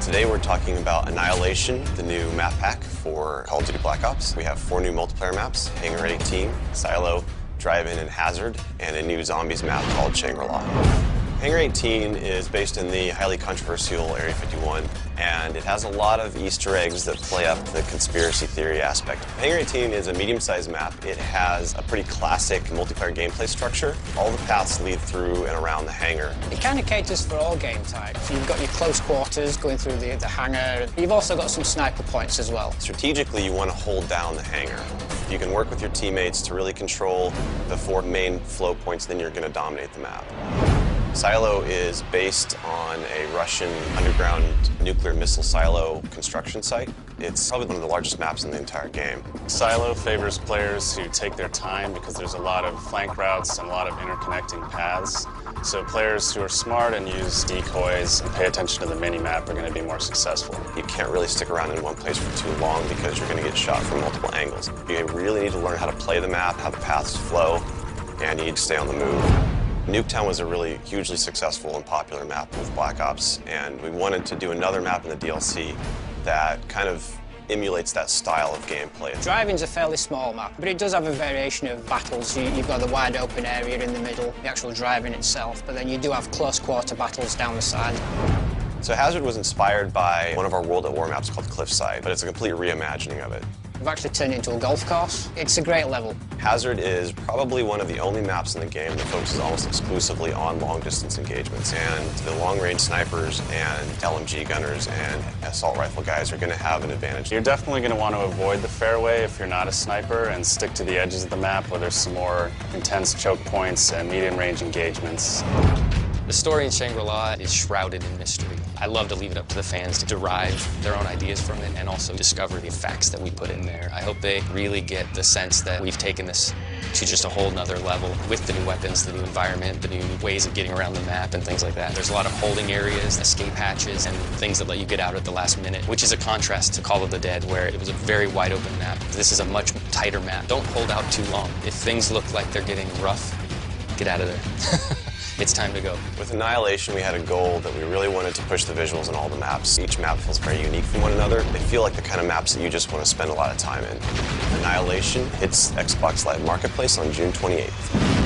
Today we're talking about Annihilation, the new map pack for Call of Duty Black Ops. We have 4 new multiplayer maps: Hangar 18, Silo, Drive-In, and Hazard, and a new zombies map called Shangri-La. Hangar 18 is based in the highly controversial Area 51, and it has a lot of Easter eggs that play up the conspiracy theory aspect. Hangar 18 is a medium-sized map. It has a pretty classic multiplayer gameplay structure. All the paths lead through and around the hangar. It kind of caters for all game types. You've got your close quarters going through the hangar. You've also got some sniper points as well. Strategically, you want to hold down the hangar. If you can work with your teammates to really control the 4 main flow points, then you're going to dominate the map. Silo is based on a Russian underground nuclear missile silo construction site. It's probably one of the largest maps in the entire game. Silo favors players who take their time because there's a lot of flank routes and a lot of interconnecting paths. So players who are smart and use decoys and pay attention to the mini-map are going to be more successful. You can't really stick around in one place for too long because you're going to get shot from multiple angles. You really need to learn how to play the map, how the paths flow, and you need to stay on the move. Nuketown was a really hugely successful and popular map with Black Ops, and we wanted to do another map in the DLC that kind of emulates that style of gameplay. Drive-In's a fairly small map, but it does have a variation of battles. You've got the wide open area in the middle, the actual Drive-In itself, but then you do have close quarter battles down the side. So Hazard was inspired by one of our World at War maps called Cliffside, but it's a complete reimagining of it. We've actually turned it into a golf course. It's a great level. Hazard is probably one of the only maps in the game that focuses almost exclusively on long-distance engagements, and the long-range snipers and LMG gunners and assault rifle guys are going to have an advantage. You're definitely going to want to avoid the fairway if you're not a sniper and stick to the edges of the map where there's some more intense choke points and medium-range engagements. The story in Shangri-La is shrouded in mystery. I love to leave it up to the fans to derive their own ideas from it and also discover the facts that we put in there. I hope they really get the sense that we've taken this to just a whole nother level with the new weapons, the new environment, the new ways of getting around the map and things like that. There's a lot of holding areas, escape hatches, and things that let you get out at the last minute, which is a contrast to Call of the Dead, where it was a very wide open map. This is a much tighter map. Don't hold out too long. If things look like they're getting rough, get out of there. It's time to go. With Annihilation, we had a goal that we really wanted to push the visuals in all the maps. Each map feels very unique from one another. They feel like the kind of maps that you just want to spend a lot of time in. Annihilation hits Xbox Live Marketplace on June 28th.